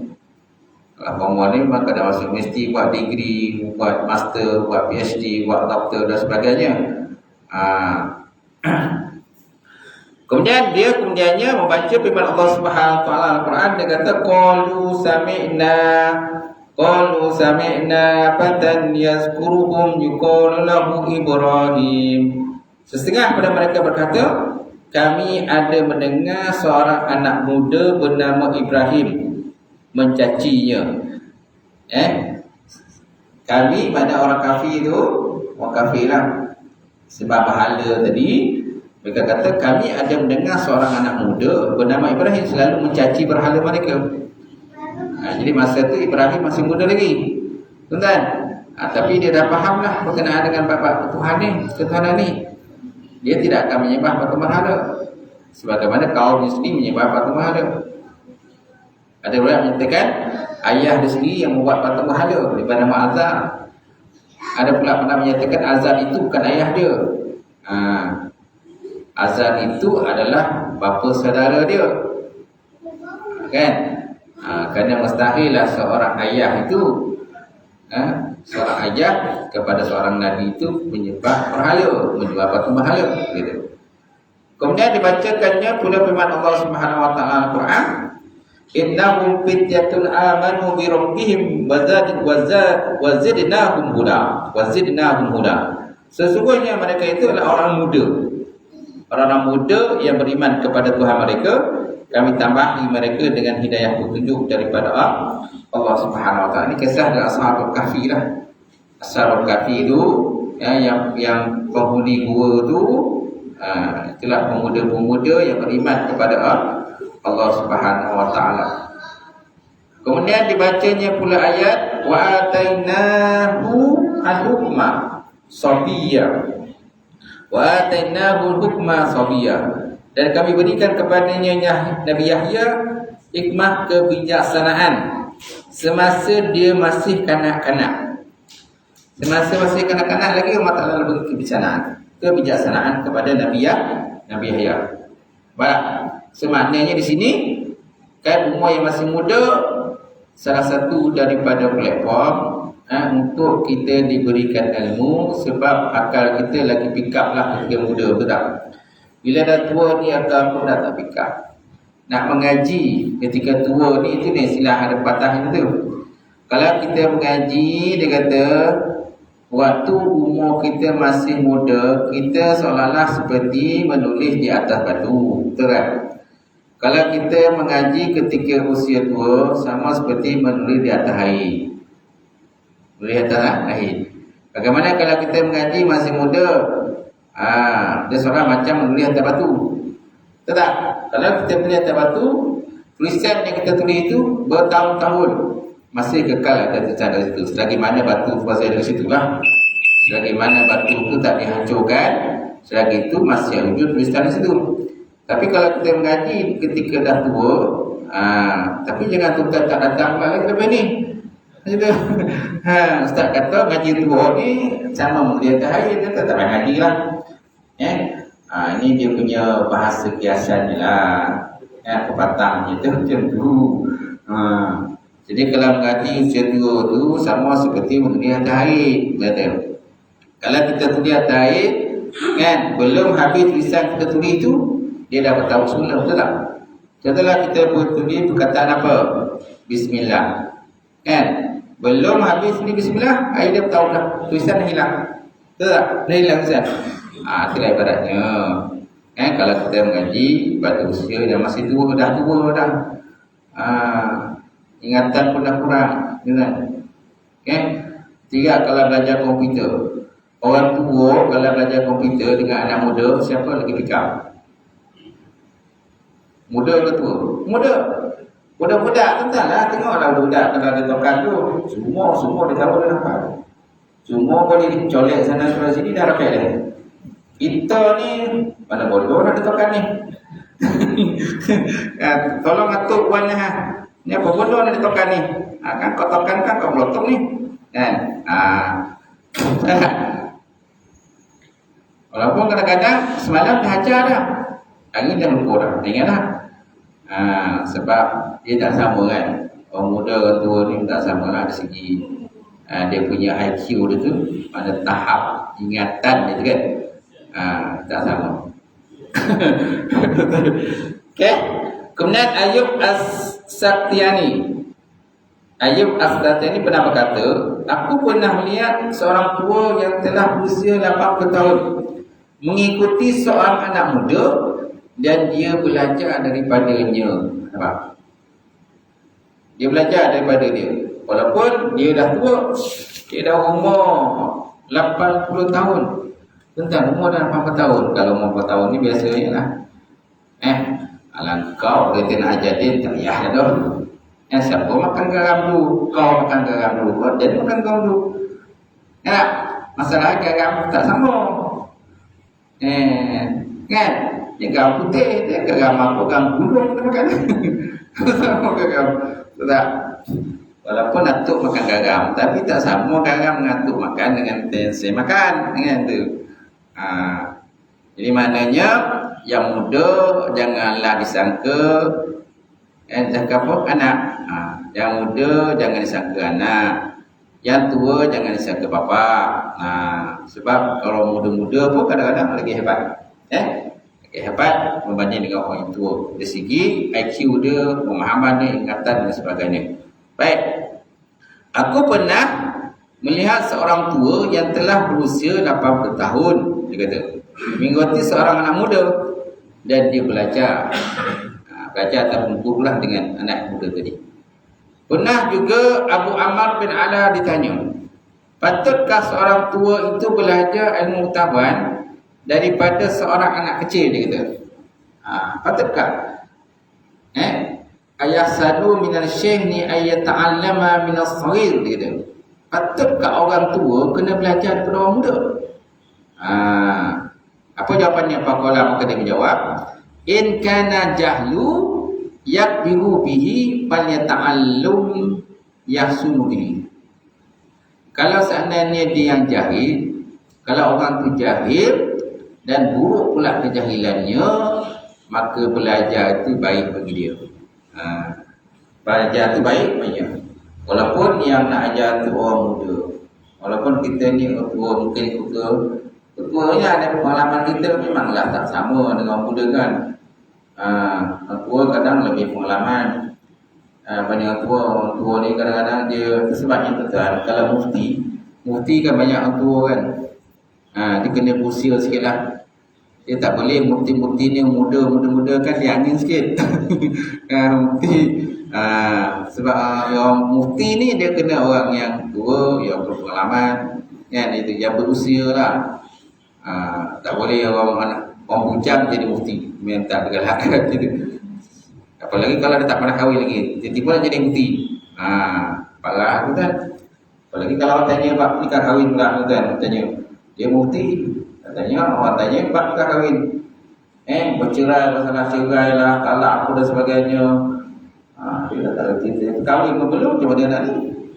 Kalau formal ni maka dah masuk mesti buat degree, buat master, buat PhD, buat doktor dan sebagainya. Kemudiannya membaca firman Allah Subhanahu wa taala Al-Quran, dia kata qalu sami'na fatan yazkuruhum yuqalu lahu Ibrahim. Setengah pada mereka berkata, kami ada mendengar seorang anak muda bernama Ibrahim mencacinya. Kami pada orang kafir lah. Sebab pahala tadi, mereka kata kami ada mendengar seorang anak muda bernama Ibrahim selalu mencaci berhala mereka. Jadi masa tu Ibrahim masih muda lagi, tuan-tuan. Tapi dia dah faham lah berkenaan dengan bab ketuhanan ni. Dia tidak akan menyembah batu berhala sebagaimana kaum Muslim menyembah batu berhala. Ada orang yang menyatakan ayah dia sendiri yang membuat batu berhala daripada nama Azar. Ada pula pernah menyatakan Azar itu bukan ayah dia. Azar itu adalah bapa saudara dia. Kan? Kerana mustahillah seorang ayah itu seorang ayah kepada seorang nabi itu menyembah berhala, menyembah batu berhala gitu. Kemudian dibacakannya pula firman Allah Subhanahu wa taala Al-Quran, innahum fityatun amanu bi rabbihim wa zidnahum huda. Sesungguhnya mereka itu adalah orang muda yang beriman kepada Tuhan mereka. Kami tambahi mereka dengan hidayah petunjuk daripada Allah Subhanahu wa taala. Ini kisah dari Ashabul Kahfi lah. Ashabul Kahfi itu yang penghuni gua tu itulah pemuda-pemuda yang beriman kepada Allah Subhanahu wa taala. Kemudian dibacanya pula ayat wa atainahu al-hukma sabiyya. Wa atainahu al-hukma sabiyya. Dan kami berikan kepadanya Nabi Yahya hikmah kebijaksanaan semasa dia masih kanak-kanak. Semasa masih kanak-kanak lagi Allah Ta'ala beri kebijaksanaan kepada Nabi Yahya. Baik, semaknanya di sini kan umur yang masih muda salah satu daripada platform untuk kita diberikan ilmu, sebab akal kita lagi pick up lah ketika muda, betul tak? Bila dah tua ni akal pun dah tak pick up. nak mengaji ketika tua ni, itu ni istilah ada patah itu. Kalau kita mengaji, dia kata waktu umur kita masih muda, kita seolah-olah seperti menulis di atas batu. Betul tak? Kalau kita mengaji ketika usia tua, sama seperti menulis di atas air. Menulis di atas air. Bagaimana kalau kita mengaji masih muda? Dia seorang macam menulis di atas batu. Betul tak? Kalau kita menulis di atas batu, tulisan yang kita tulis itu bertahun-tahun masih kekal ada tulisan dari situ. Selagi mana batu berasal dari situ lah. Selagi mana batu itu tak dihancurkan, selagi itu masih wujud tulisan di situ. Tapi kalau kita mengaji ketika dah tua, tapi jangan tuan tak datang balik ke ni. Ustaz kata ngaji tua ni sama mulia tahayul, kata tak payah ngaji lah. Ini dia punya bahasa kiasan ni lah. Pepatahnya tu macam tu. Jadi kalau mengaji usia tua tu sama seperti menulis atas air. Kalau kita tulis atas air, kan, belum habis tulisan kita tulis tu, dia dah bertahu semula, betul tak? Contohlah kita tulis perkataan apa? Bismillah. Kan? Belum habis ni bismillah, air dia bertahu dah. Tulisan dah hilang. Betul tak? Dah hilang tulisan. Itulah ibaratnya. Kan? Kalau kita mengaji pada usia yang masih tua dah. Ingatan pun dah kurang, kan? Tiga, kalau belajar komputer, orang tua kalau belajar komputer dengan anak muda, siapa lagi fikir? Muda ke tua? Muda. Budak-budak tentanglah, tengoklah budak kalau ada tokan tu, semua dia tahu dah apa. Semua boleh colek sana sini dah rapat dah. Kita ni mana bodoh nak ada tokan ni. Tolong atuk puan ni Ni apa bodoh nak ditokan ni? Kan kau tokan kan kau melotok ni. Kan? Walaupun kadang-kadang semalam dah ajar dah. Hari dah lupa dah. Ingat dah. Sebab dia tak sama kan. Orang muda orang tua ni tak sama lah dari segi dia punya IQ dia tu, pada tahap ingatan dia tu kan. Tak sama. Okay. Kemudian Ayub As-Saktiani pernah berkata, aku pernah melihat seorang tua yang telah berusia 80 tahun mengikuti seorang anak muda dan dia belajar daripadanya. Nampak? Dia belajar daripada dia. Walaupun dia dah tua, dia dah umur 80 tahun. Tentang umur dah 80 tahun. Kalau umur 40 tahun ni biasanya lah. Alang kau dia nak ajar dia tak payah dah tu. Siapa makan garam dulu? Kau makan garam dulu. Dia makan garam dulu. Tak? Masalah garam tak sama. Kan? Dia garam putih, dia garam apa? Garam gulung dia makan. Sama garam. Tak? Walaupun atuk makan garam, tapi tak sama garam dengan atuk makan dengan saya makan. Kan tu? Jadi maknanya yang muda janganlah disangka apa? Anak. Yang muda jangan disangka anak. Yang tua jangan disangka bapa. Sebab kalau muda-muda pun kadang-kadang lagi hebat. Lagi hebat membanding dengan orang yang tua. Dari segi IQ dia, pemahaman dia, ingatan dan sebagainya. Baik. Aku pernah melihat seorang tua yang telah berusia 80 tahun, dia kata, mengikuti seorang anak muda dan dia belajar ataupun gurulah dengan anak muda tadi. Pernah juga Abu Ammar bin Ala ditanya, patutkah seorang tua itu belajar ilmu pengetahuan daripada seorang anak kecil, dia kata. Patutkah? Ayahsanu minal syekhni ayyata'allama minas saghir, dia kata. Patutkah orang tua kena belajar daripada orang muda? Apa jawapannya? Faqala, maka dia menjawab, in kana jahlu yakbihu bihi falyata'allum yahsunu bihi. Kalau seandainya dia yang jahil, kalau orang tu jahil dan buruk pula kejahilannya, maka belajar itu baik bagi dia. Belajar itu baik bagi dia. Walaupun yang nak ajar tu orang muda, walaupun kita ni orang tua, mungkin ketuanya ada pengalaman kita memanglah tak sama dengan orang muda kan. Orang tua kadang lebih pengalaman. Banyak orang tua ni kadang-kadang dia sebabnya tuan, kalau mufti kan banyak orang tua kan. Dia kena berusia sikit lah. Dia tak boleh mufti ni muda kan dia angin sikit. Mufti sebab yang mufti ni dia kena orang yang tua, yang berpengalaman kan, itu yang berusia lah. Tak boleh orang bujang jadi mufti, memang tak bergerak gitu. Apalagi kalau dia tak pernah kahwin lagi, tiba-tiba nak jadi mufti. Parah tu kan. Apalagi kalau orang tanya bab nikah kahwin pula tu kan, tanya dia mufti, katanya orang tanya bab nikah kahwin. Bercerai, masalah cerai lah, talak apa dan sebagainya. Dia dah tak reti, dia kahwin pun belum, macam mana nak ni?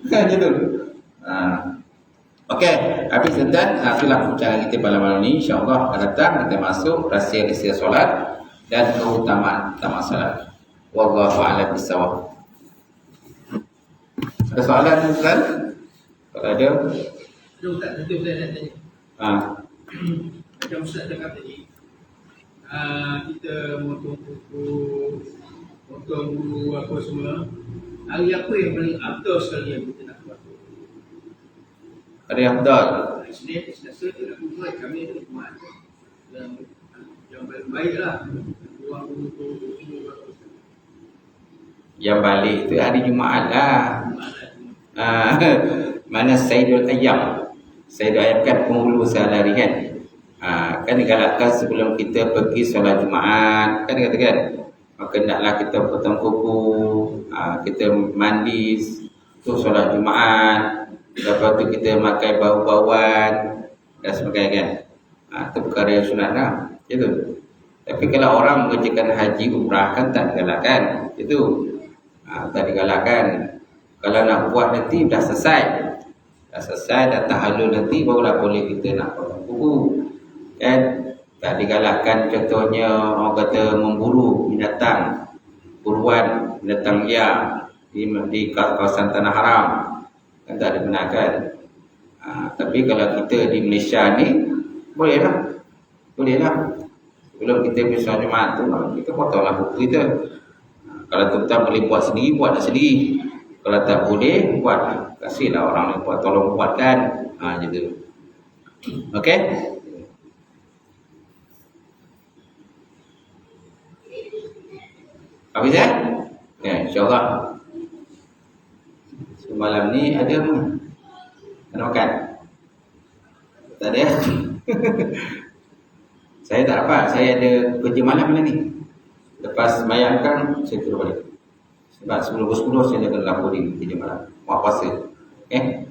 Kan gitu. Okey, habis tuan, itulah perbincangan kita pada malam ni. InsyaAllah akan datang kita masuk rahsia-rahsia solat dan keutamaan solat. Wallahu a'lam bissawab. Ada soalan tuan? Kalau ada? Tak, nanti boleh nak tanya. Macam Ustaz cakap tadi, kita motong kuku, motong bulu apa semua. Hari apa yang paling afdal sekali yang kita nak buat? Ada yang betul? Isnin, Selasa kita nak buat, kami ada Jumaat. Yang baik lah. Buang bulu apa. Yang balik tu hari Jumaat lah. Mana Sayyidul Ayyam. Sayyidul Ayyam kan penghulu sehari kan. Kan digalakkan sebelum kita pergi solat Jumaat, kan dia katakan maka hendaklah kita potong kuku, kita mandi tu solat Jumaat, lepas tu kita makan bau-bauan dan sebagainya kan. Itu perkara yang sunat lah gitu. Tapi kalau orang mengerjakan haji umrah kan tak digalakkan itu. Tak digalakkan. Kalau nak buat nanti dah selesai, dah tahallul nanti barulah boleh kita nak potong kuku kan. Tak digalakkan contohnya orang kata memburu binatang buruan, binatang liar di kawasan tanah haram kan, tak dibenarkan. Tapi kalau kita di Malaysia ni bolehlah sebelum kita pergi solat Jumaat tu kita potonglah kuku kita. Kalau tuan-tuan boleh buat sendiri, buatlah sendiri. Kalau tak boleh, buatlah. Kasihlah orang yang buat, tolong buatkan. Gitu. Okey? Habis ya? Ya, insyaAllah. Semalam ni ada apa? Ada makan? Tak ada? Saya tak dapat. Saya ada kerja malam ni. Lepas sembahyang saya turun balik. Sebab sebelum pukul 10 saya akan lapor diri kerja malam. Buat puasa. Okey?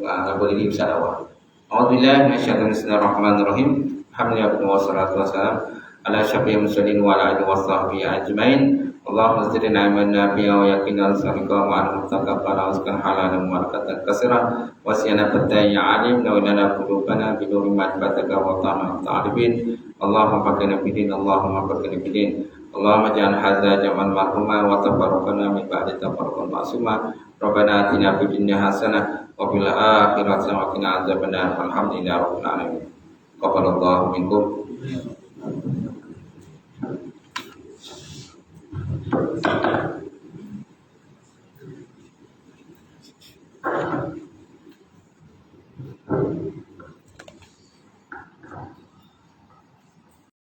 Lapor diri besar awal. Alhamdulillah, Bismillahirrahmanirrahim. Alhamdulillah wassalatu wassalam ala syafi'il mursalin wa ala alihi washabbihi ajmain. Allahumma zidna ilman nafi'a wa yaqina as-sadiqa wa al-mutaqabbala wa halalan wa barakatan katsira wa siyana fataya alim wa lana qulubana bi nuri ma'rifatika wa ta'ala ta'rifin. Allahumma fakina bidin, Allahumma fakina bidin. Allahumma jangan hadza jam'an marhuma wa tabarrukana min ba'di tabarrukan ma'suma. Rabbana atina fid dunya hasanah wa fil akhirati hasanah wa qina adzabannar. Alhamdulillahi rabbil alamin. Qabalallahu minkum.